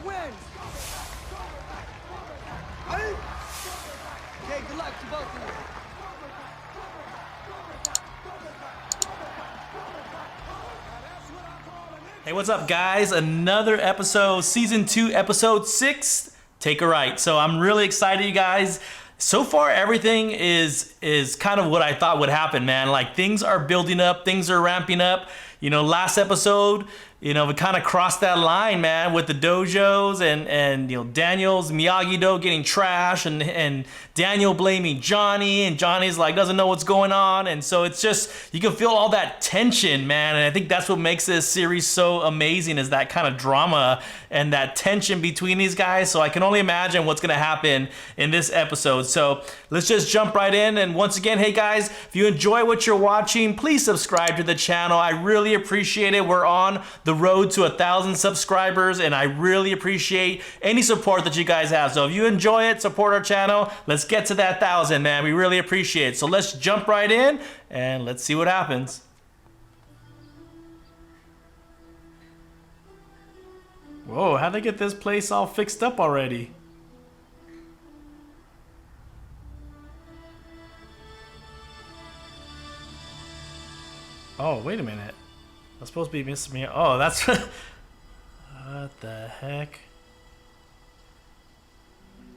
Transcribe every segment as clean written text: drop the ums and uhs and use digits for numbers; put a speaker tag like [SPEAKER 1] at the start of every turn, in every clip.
[SPEAKER 1] wins. Okay, good luck to both of you.
[SPEAKER 2] Hey, what's up, guys? Another episode, season 2, episode 6. Take a right. So I'm really excited, you guys. So far, everything is kind of what I thought would happen, man. Like, things are building up, things are ramping up. You know, last episode, you know, we kind of crossed that line, man, with the dojos and you know, Daniel's Miyagi-Do getting trash and Daniel blaming Johnny, and Johnny's like doesn't know what's going on, and so it's just, you can feel all that tension, man, and I think that's what makes this series so amazing, is that kind of drama and that tension between these guys. So I can only imagine what's gonna happen in this episode. So let's just jump right in. And once again, hey guys, if you enjoy what you're watching, please subscribe to the channel. I really appreciate it. We're on the road to 1,000 subscribers, and I really appreciate any support that you guys have. So if you enjoy it, support our channel. Let's get to that 1,000, man. We really appreciate it. So let's jump right in and let's see what happens. Whoa, how'd they get this place all fixed up already? Oh, wait a minute. That's supposed to be Mr. Miyagi. Oh, that's... What the heck?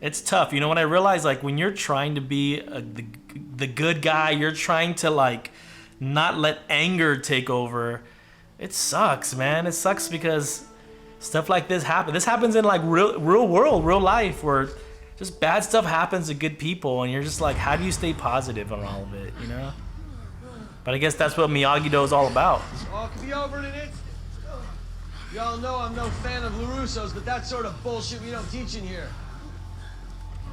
[SPEAKER 2] It's tough. You know what I realize? Like, when you're trying to be the good guy, you're trying to, like, not let anger take over. It sucks, man. It sucks because stuff like this happens. This happens in, like, real world, real life, where just bad stuff happens to good people, and you're just like, how do you stay positive on all of it, you know? But I guess that's what Miyagi-Do is all about.
[SPEAKER 1] All can be over in an instant. Y'all know I'm no fan of LaRusso's, but that sort of bullshit we don't teach in here.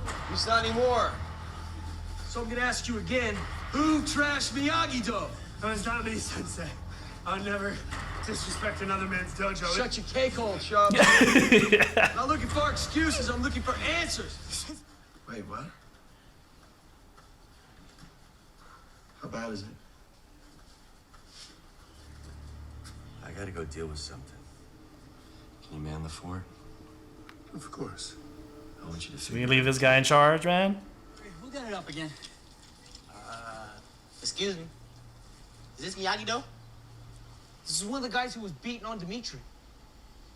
[SPEAKER 1] At least not anymore. So I'm gonna ask you again, who trashed Miyagi-Do?
[SPEAKER 3] No, it's not me, Sensei. I'll never disrespect another man's dojo.
[SPEAKER 1] Shut your cake hole, Sharp. I'm not looking for excuses, I'm looking for answers.
[SPEAKER 4] Wait, what? How bad is it? I gotta go deal with something. Can you man the fort? Of course. I want you to
[SPEAKER 2] We leave this guy in charge, man?
[SPEAKER 5] Hey, who got it up again? Excuse me. Is this Miyagi-Do?
[SPEAKER 1] This is one of the guys who was beating on Dimitri.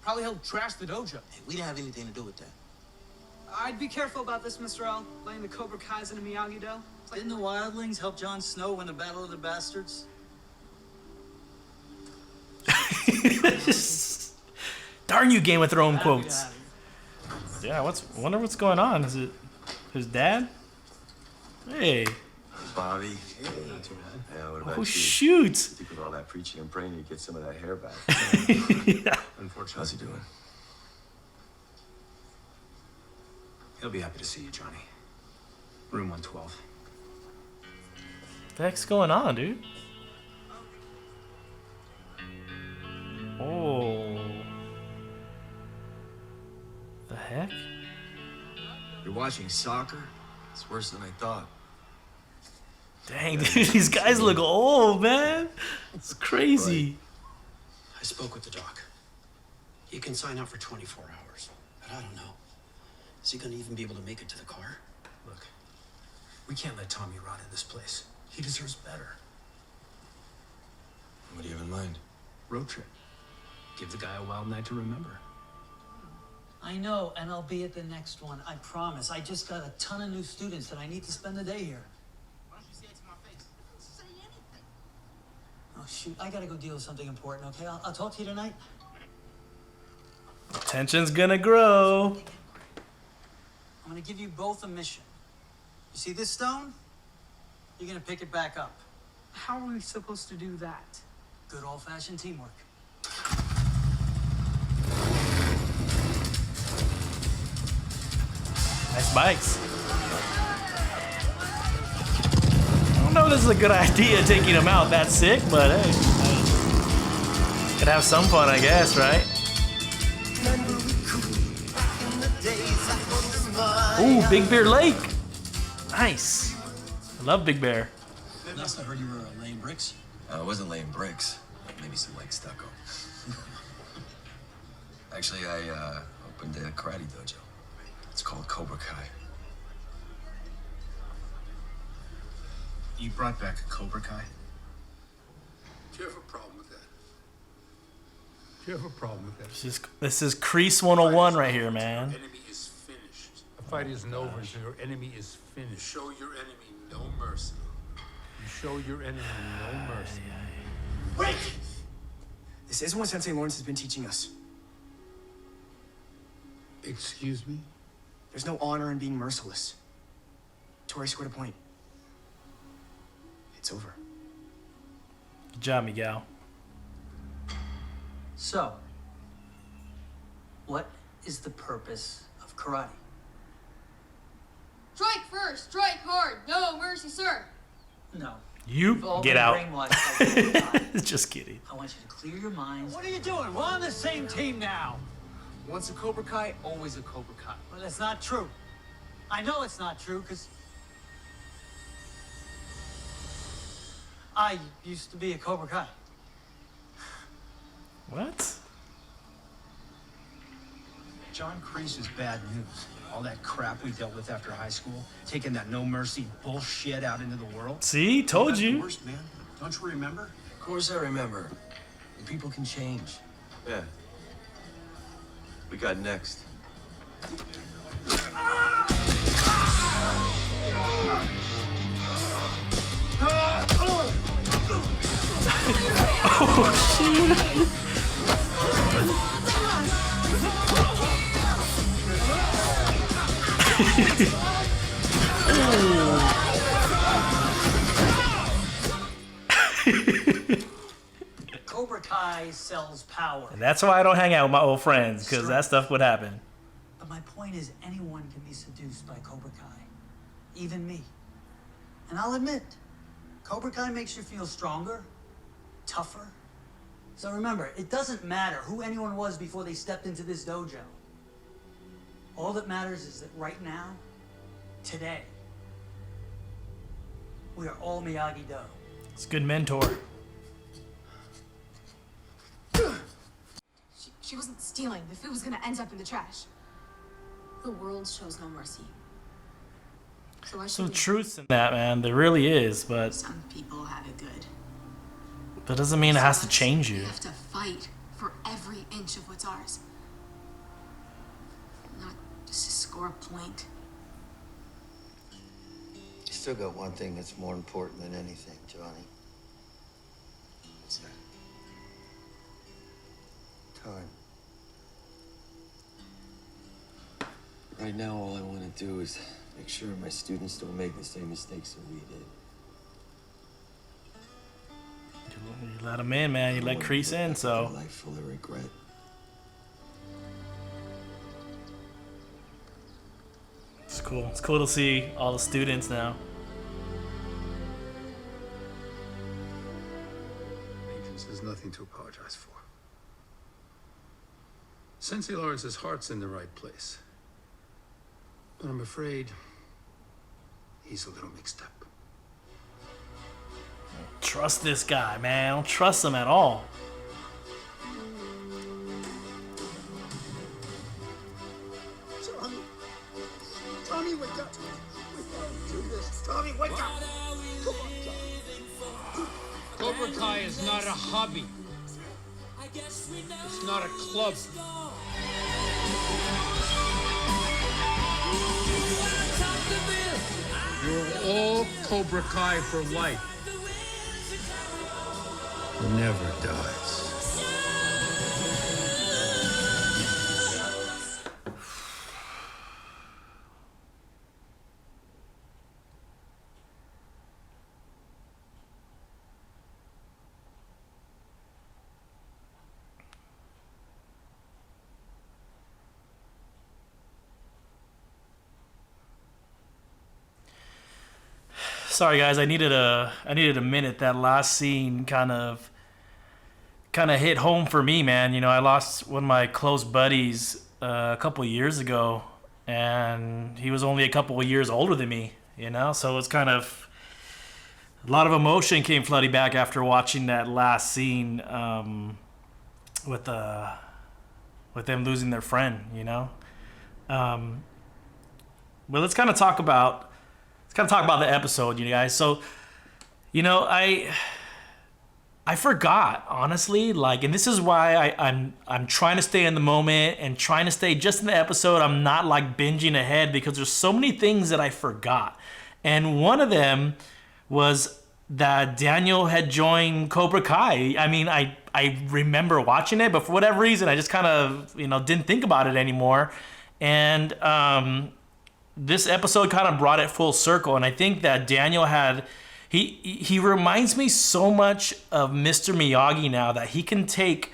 [SPEAKER 1] Probably helped trash the dojo.
[SPEAKER 5] Hey, we didn't have anything to do with that.
[SPEAKER 6] I'd be careful about this, Mr. L. Laying the Cobra Kai's into Miyagi-Do.
[SPEAKER 5] Didn't the Wildlings help Jon Snow win the Battle of the Bastards?
[SPEAKER 2] Darn you, Game of Thrones quotes. Yeah, wonder what's going on. Is it his dad? Hey.
[SPEAKER 4] Bobby. Yeah, what about
[SPEAKER 2] Oh,
[SPEAKER 4] you?
[SPEAKER 2] shoot.
[SPEAKER 4] I think with all that preaching and praying, you get some of that hair back.
[SPEAKER 2] Yeah.
[SPEAKER 4] Unfortunately. How's he doing?
[SPEAKER 7] He'll be happy to see you, Johnny. Room 112.
[SPEAKER 2] What the heck's going on, dude? Oh. The heck?
[SPEAKER 4] You're watching soccer? It's worse than I thought.
[SPEAKER 2] Dang, dude, these guys look old, man. It's crazy.
[SPEAKER 7] I spoke with the doc. He can sign up for 24 hours, but I don't know. Is he gonna even be able to make it to the car? Look, we can't let Tommy rot in this place. He deserves better.
[SPEAKER 4] What do you have in mind?
[SPEAKER 7] Road trip. Give the guy a wild night to remember.
[SPEAKER 5] I know, and I'll be at the next one. I promise. I just got a ton of new students that I need to spend the day here.
[SPEAKER 8] Why don't you say it to my face? Say anything.
[SPEAKER 5] Oh, shoot. I gotta go deal with something important, okay? I'll talk to you tonight.
[SPEAKER 2] Tension's gonna grow.
[SPEAKER 5] I'm gonna give you both a mission. You see this stone? You're gonna pick it back up.
[SPEAKER 6] How are we supposed to do that?
[SPEAKER 5] Good old-fashioned teamwork.
[SPEAKER 2] Nice bikes. I don't know if this is a good idea taking him out that sick, but hey. Could have some fun, I guess, right? Ooh, Big Bear Lake. Nice. I love Big Bear.
[SPEAKER 5] Last I heard you were laying bricks.
[SPEAKER 4] It wasn't laying bricks. Maybe some light stucco. Actually, I opened a karate dojo. It's called Cobra Kai.
[SPEAKER 7] You brought back a Cobra Kai?
[SPEAKER 3] Do you have a problem with that? Do you have a problem with that?
[SPEAKER 2] This is Kreese 101 right here, man.
[SPEAKER 3] Your enemy is finished. The fight isn't over until your enemy is finished. Show your enemy no mercy. You show your enemy no mercy.
[SPEAKER 7] Wait! This isn't what Sensei Lawrence has been teaching us.
[SPEAKER 3] Excuse me?
[SPEAKER 7] There's no honor in being merciless. Tori scored a point. It's over.
[SPEAKER 2] Good job, Miguel.
[SPEAKER 5] So, what is the purpose of karate?
[SPEAKER 9] Strike first, strike hard, no mercy, sir.
[SPEAKER 5] No.
[SPEAKER 2] You
[SPEAKER 5] We've all
[SPEAKER 2] get
[SPEAKER 5] been
[SPEAKER 2] out.
[SPEAKER 5] brainwashed by Cobra Kai.
[SPEAKER 2] Just kidding.
[SPEAKER 5] I want you to clear your minds.
[SPEAKER 6] What are you doing? We're on the same team now.
[SPEAKER 7] Once a Cobra Kai, always a Cobra Kai.
[SPEAKER 5] Well, that's not true. I know it's not true because I used to be a Cobra Kai.
[SPEAKER 2] What?
[SPEAKER 7] John Kreese is bad news. All that crap we dealt with after high school, taking that no mercy bullshit out into the world.
[SPEAKER 2] See, told
[SPEAKER 7] That's the
[SPEAKER 2] you.
[SPEAKER 7] worst, man. Don't you remember?
[SPEAKER 4] Of course I remember. People can change. Yeah. We got next.
[SPEAKER 5] Cobra Kai sells power.
[SPEAKER 2] And that's why I don't hang out with my old friends, because that stuff would happen.
[SPEAKER 5] But my point is, anyone can be seduced by Cobra Kai, even me. And I'll admit, Cobra Kai makes you feel stronger, tougher. So remember, it doesn't matter who anyone was before they stepped into this dojo. All that matters is that right now, today, we are all Miyagi-Do.
[SPEAKER 2] It's a good mentor.
[SPEAKER 9] She wasn't stealing. The food was gonna end up in the trash. The world shows no mercy. So why should
[SPEAKER 2] Some
[SPEAKER 9] we?
[SPEAKER 2] truth in that, man. There really is, but
[SPEAKER 9] Some people have it good.
[SPEAKER 2] that doesn't mean it has to
[SPEAKER 9] So
[SPEAKER 2] change you.
[SPEAKER 9] We have to fight for every inch of what's ours. Not just to score a point.
[SPEAKER 10] You still got one thing that's more important than anything, Johnny.
[SPEAKER 4] What's that?
[SPEAKER 10] Time.
[SPEAKER 4] Right now, all I want to do is make sure my students don't make the same mistakes that we did.
[SPEAKER 2] You let him in, man. You let Kreese in,
[SPEAKER 4] A
[SPEAKER 2] so.
[SPEAKER 4] life full of regret.
[SPEAKER 2] It's cool. It's cool to see all the students now.
[SPEAKER 3] Agents, there's nothing to apologize for. Sensei Lawrence's heart's in the right place. But I'm afraid he's a little mixed up.
[SPEAKER 2] Trust this guy, man. I don't trust him at all.
[SPEAKER 8] Tommy, wake up. We can't do this. Tommy, wake up. Come on, Tommy.
[SPEAKER 3] Cobra Kai is not a hobby. It's not a club. You're all Cobra Kai for life. Never dies.
[SPEAKER 2] Sorry guys, I needed a minute. That last scene kind of hit home for me, man. You know, I lost one of my close buddies a couple of years ago, and he was only a couple of years older than me, you know? So it's kind of a lot of emotion came flooding back after watching that last scene with with them losing their friend, you know. But let's kind of talk about the episode, you guys. So, you know, I forgot, honestly, like, and this is why I'm trying to stay in the moment and trying to stay just in the episode. I'm not like binging ahead because there's so many things that I forgot. And one of them was that Daniel had joined Cobra Kai. I mean, I remember watching it, but for whatever reason, I just kind of, you know, didn't think about it anymore. And this episode kind of brought it full circle. And I think that Daniel had, he reminds me so much of Mr. Miyagi now, that he can take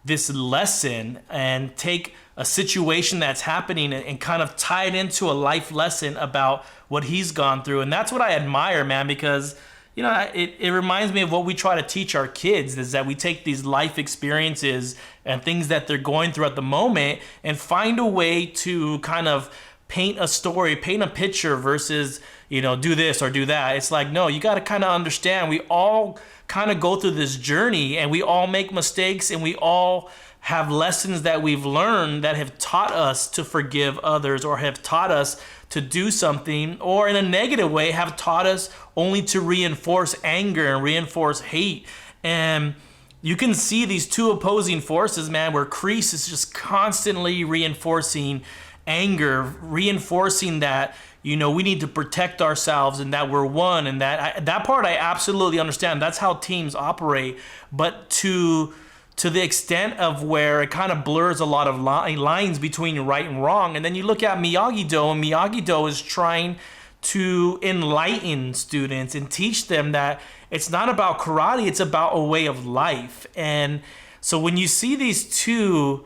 [SPEAKER 2] this lesson and take a situation that's happening and kind of tie it into a life lesson about what he's gone through. And that's what I admire, man, because, you know, it reminds me of what we try to teach our kids, is that we take these life experiences and things that they're going through at the moment and find a way to kind of paint a story, paint a picture versus, you know, do this or do that. It's like, no, you got to kind of understand, we all kind of go through this journey and we all make mistakes and we all have lessons that we've learned that have taught us to forgive others, or have taught us to do something, or in a negative way have taught us only to reinforce anger and reinforce hate. And you can see these two opposing forces, man, where Kreese is just constantly reinforcing anger, reinforcing that, you know, we need to protect ourselves and that we're one, and that part I absolutely understand. That's how teams operate. But to the extent of where it kind of blurs a lot of lines between right and wrong. And then you look at Miyagi-Do, and Miyagi-Do is trying to enlighten students and teach them that it's not about karate, it's about a way of life. And so when you see these two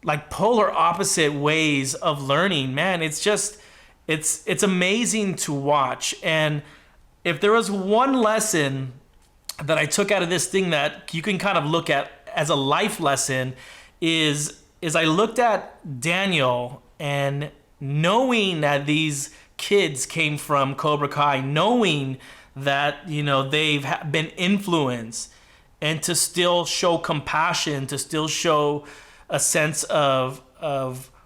[SPEAKER 2] like polar opposite ways of learning, man, it's just, it's amazing to watch. And if there was one lesson that I took out of this thing that you can kind of look at as a life lesson, is I looked at Daniel, and knowing that these kids came from Cobra Kai, knowing that, you know, they've been influenced, and to still show compassion, to still show a sense of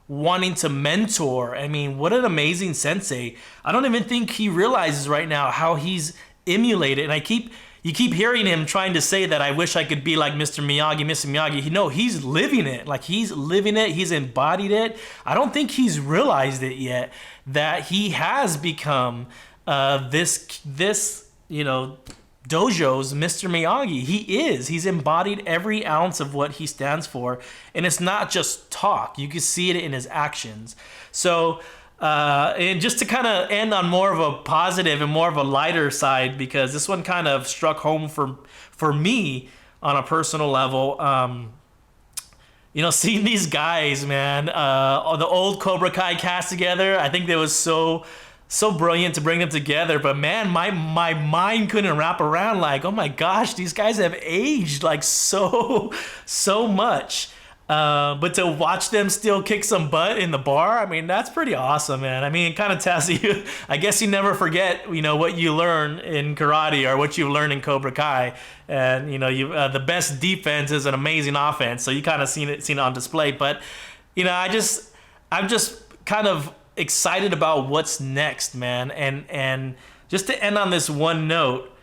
[SPEAKER 2] wanting to mentor. I mean, what an amazing sensei. I don't even think he realizes right now how he's emulated. And you keep hearing him trying to say that I wish I could be like Mr. Miyagi, Mr. Miyagi. No, he's living it. Like, he's living it. He's embodied it. I don't think he's realized it yet, that he has become this, you know, dojo's Mr. Miyagi. He's embodied every ounce of what he stands for. And it's not just talk. You can see it in his actions. So, and just to kind of end on more of a positive and more of a lighter side, because this one kind of struck home for me on a personal level. You know, seeing these guys, man, the old Cobra Kai cast together, I think that was so brilliant to bring them together. But man, my mind couldn't wrap around, like, oh my gosh, these guys have aged like so much. But to watch them still kick some butt in the bar, I mean, that's pretty awesome, man. I mean, it kind of tells you, I guess you never forget, you know, what you learn in karate or what you learn in Cobra Kai. And, you know, the best defense is an amazing offense. So you kind of seen it on display. But, you know, I'm just kind of excited about what's next, man. And just to end on this one note,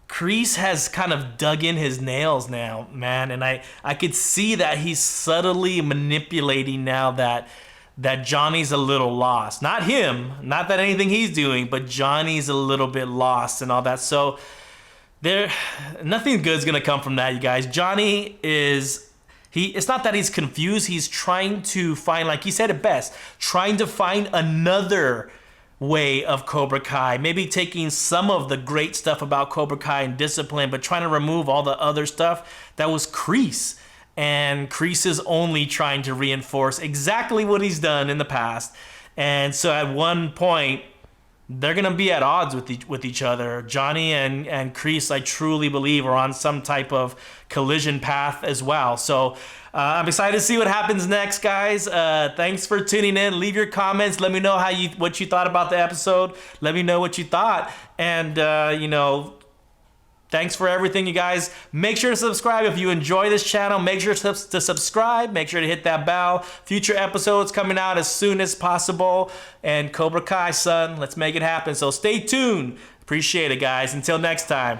[SPEAKER 2] Kreese has kind of dug in his nails now, man, and I could see that he's subtly manipulating now that Johnny's a little lost. Not him, not that anything he's doing, but Johnny's a little bit lost and all that. So nothing good's gonna come from that, you guys. Johnny it's not that he's confused, he's trying to find, like he said it best, trying to find another way of Cobra Kai, maybe taking some of the great stuff about Cobra Kai and discipline, but trying to remove all the other stuff that was Kreese. And Kreese is only trying to reinforce exactly what he's done in the past. And so at one point, they're gonna be at odds with each other. Johnny and Kreese, I truly believe, are on some type of collision path as well. So I'm excited to see what happens next, guys. Thanks for tuning in. Leave your comments. Let me know what you thought about the episode. Let me know what you thought. And you know, Thanks for everything, you guys. Make sure to subscribe if you enjoy this channel. Make sure to subscribe. Make sure to hit that bell. Future episodes coming out as soon as possible. And Cobra Kai, son, let's make it happen. So stay tuned. Appreciate it, guys. Until next time.